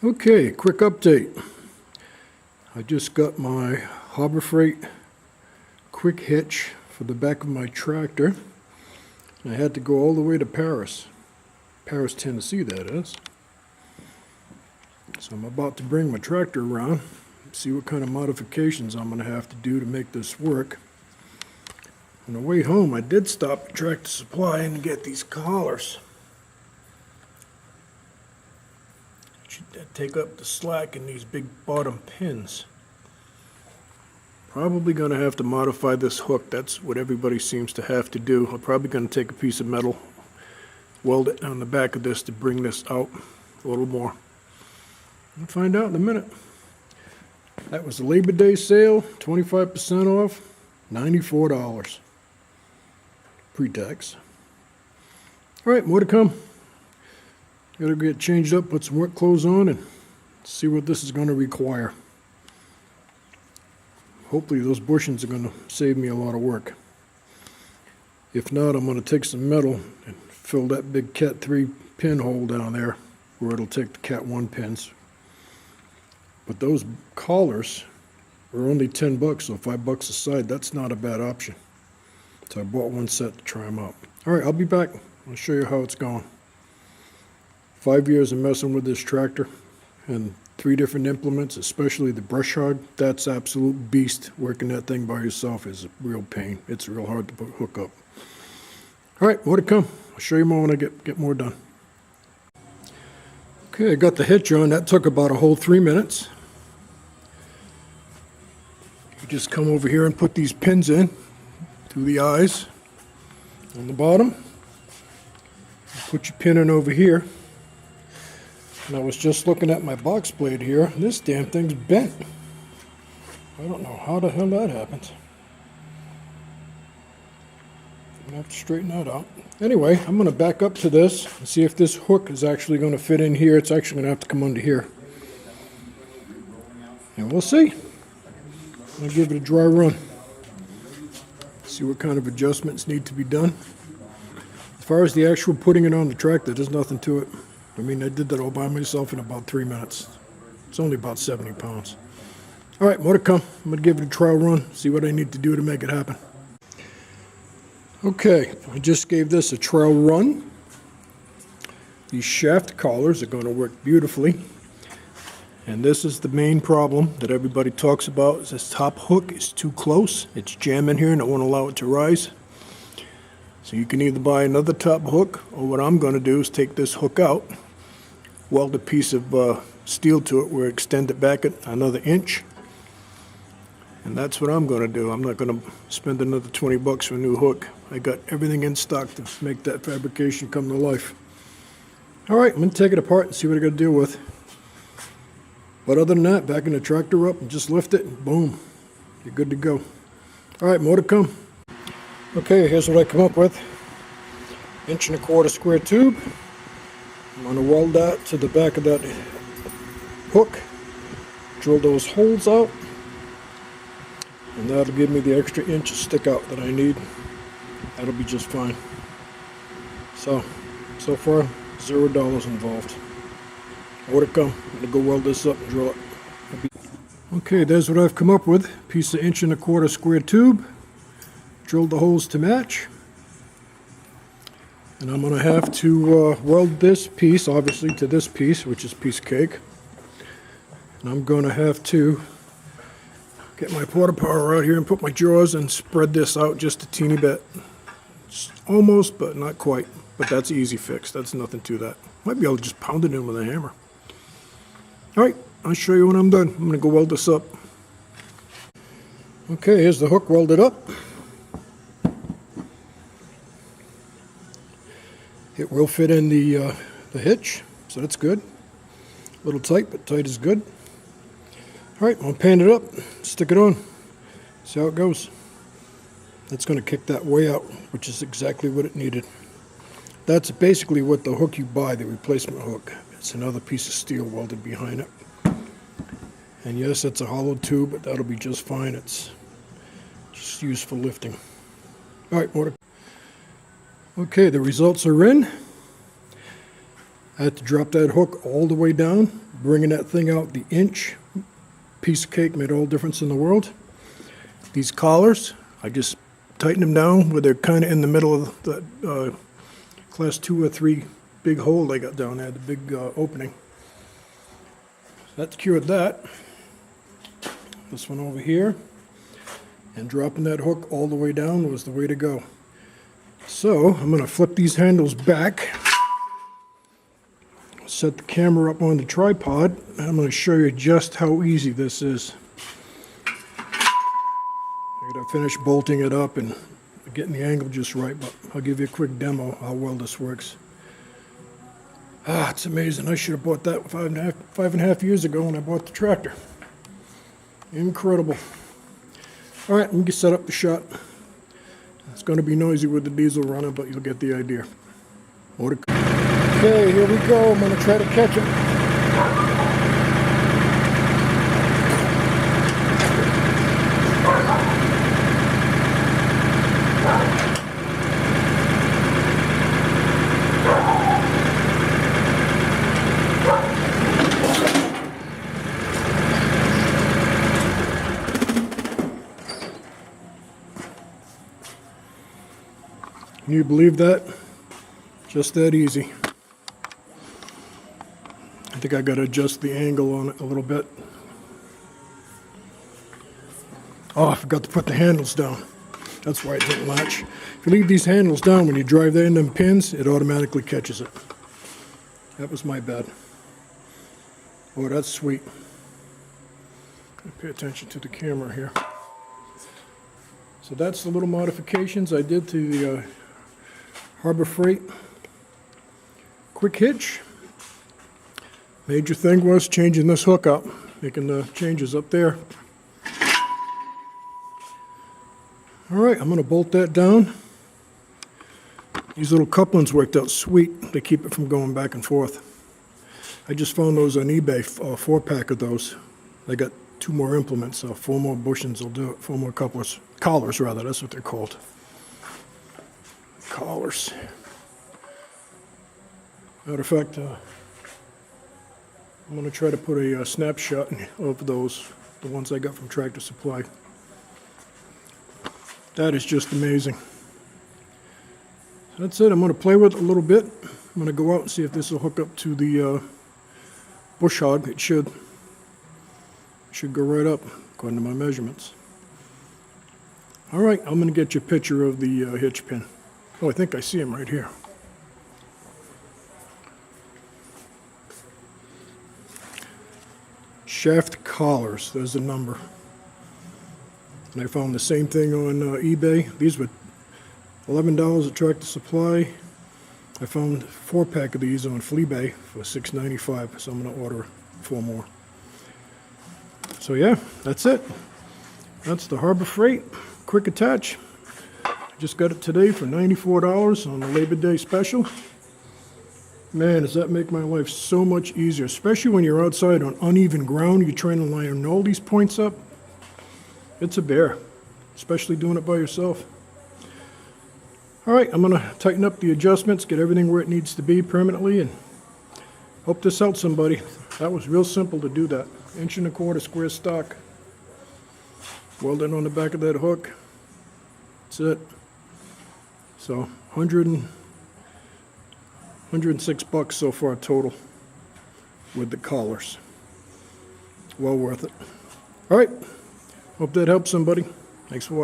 Okay, quick update. I just got my Harbor Freight quick hitch for the back of my tractor. I had to go all the way to Paris, Tennessee that is. So I'm about to bring my tractor around, see what kind of modifications I'm going to have to do to make this work. On the way home I did stop at Tractor Supply and get these collars. Take up the slack in these big bottom pins. Probably going to have to modify this hook. That's what everybody seems to have to do. I'm probably going to take a piece of metal, weld it on the back of this to bring this out a little more. We'll find out in a minute. That was the Labor Day sale, 25% off, $94 pre-tax. All right, more to come. Gotta get changed up, put some work clothes on, and see what this is going to require. Hopefully those bushings are going to save me a lot of work. If not, I'm going to take some metal and fill that big Cat 3 pin hole down there where it'll take the Cat 1 pins. But those collars are only 10 bucks, so $5 a side, that's not a bad option. So I bought one set to try them out. All right, I'll be back. I'll show you how it's going. 5 years of messing with this tractor and 3 different implements, especially the brush hog. That's absolute beast. Working that thing by yourself is a real pain. It's real hard to hook up. All right, more to come. I'll show you more when I get more done. Okay, I got the hitch on. That took about a whole 3 minutes. You just come over here and put these pins in through the eyes on the bottom. Put your pin in over here. And I was just looking at my box blade here. This damn thing's bent. I don't know how the hell that happens. I'm gonna have to straighten that out. Anyway, I'm gonna back up to this and see if this hook is actually gonna fit in here. It's actually gonna have to come under here. And we'll see. I'm gonna give it a dry run. See what kind of adjustments need to be done. As far as the actual putting it on the tractor, there's nothing to it. I mean, I did that all by myself in about 3 minutes. It's only about 70 pounds. All right, more to come. I'm going to give it a trial run, see what I need to do to make it happen. Okay, I just gave this a trial run. These shaft collars are going to work beautifully. And this is the main problem that everybody talks about, is this top hook is too close. It's jamming here and I won't allow it to rise. So you can either buy another top hook, or what I'm going to do is take this hook out, weld a piece of steel to it, where extend it back another inch. And that's what I'm going to do. I'm not going to spend another 20 bucks for a new hook. I got everything in stock to make that fabrication come to life. All right, I'm going to take it apart and see what I got to deal with. But other than that, backing the tractor up and just lift it, and boom, you're good to go. All right, more to come. Okay, here's what I come up with. 1¼ inch square tube. I'm going to weld that to the back of that hook. Drill those holes out. And that'll give me the extra inch of stick out that I need. That'll be just fine. So far, $0 involved. More to come. I'm going to go weld this up and drill it. Okay, there's what I've come up with. Piece of 1¼ inch square tube. Drilled the holes to match, and I'm going to have to weld this piece obviously to this piece, which is piece of cake, and I'm going to have to get my porta power out here and put my jaws and spread this out just a teeny bit. It's almost, but not quite, but that's an easy fix. That's nothing to that. Might be able to just pound it in with a hammer. Alright, I'll show you when I'm done. I'm going to go weld this up. Okay, here's the hook welded up. It will fit in the hitch, so that's good. A little tight, but tight is good. All right, I'm going to pan it up, stick it on, see how it goes. That's going to kick that way out, which is exactly what it needed. That's basically what the hook you buy, the replacement hook. It's another piece of steel welded behind it. And yes, it's a hollow tube, but that'll be just fine. It's just used for lifting. All right, more to... Okay, the results are in. I had to drop that hook all the way down, bringing that thing out the inch. Piece of cake made all the difference in the world. These collars, I just tighten them down where they're kind of in the middle of the class 2 or 3 big hole they got down there, the big opening. That cured that. This one over here, and dropping that hook all the way down was the way to go. So I'm going to flip these handles back, set the camera up on the tripod, and I'm going to show you just how easy this is. I got to finish bolting it up and getting the angle just right, but I'll give you a quick demo how well this works. It's amazing. I should have bought that 5.5 years ago when I bought the tractor. Incredible. All right, let me get set up the shot. It's going to be noisy with the diesel running, but you'll get the idea. Okay, here we go. I'm going to try to catch it. Can you believe that? Just that easy. I think I got to adjust the angle on it a little bit. Oh, I forgot to put the handles down. That's why it didn't latch. If you leave these handles down when you drive that in them pins, it automatically catches it. That was my bad. Oh, that's sweet. Pay attention to the camera here. So that's the little modifications I did to the Harbor Freight quick hitch. Major thing was changing this hook up, making the changes up there. All right, I'm going to bolt that down. These little couplings worked out sweet. They keep it from going back and forth. I just found those on eBay, a 4-pack of those. I got 2 more implements, so 4 more bushings will do it. 4 more couplers. Collars, rather, that's what they're called. Collars. Matter of fact, I'm going to try to put a snapshot of those, the ones I got from Tractor Supply. That is just amazing. That's it. I'm going to play with it a little bit. I'm going to go out and see if this will hook up to the bush hog. It should go right up according to my measurements. All right, I'm going to get you a picture of the hitch pin. Oh, I think I see him right here. Shaft collars, there's the number. And I found the same thing on eBay. These were $11 at Tractor Supply. I found a 4-pack of these on Fleabay for $6.95, so I'm going to order 4 more. So yeah, that's it. That's the Harbor Freight quick attach. Just got it today for $94 on the Labor Day special. Man, does that make my life so much easier, especially when you're outside on uneven ground. You're trying to line all these points up. It's a bear, especially doing it by yourself. All right, I'm going to tighten up the adjustments, get everything where it needs to be permanently, and hope this helps somebody. That was real simple to do that. 1.25 inch square stock. Welded on the back of that hook. That's it. So $106 so far total with the collars. Well worth it. All right. Hope that helps somebody. Thanks for watching.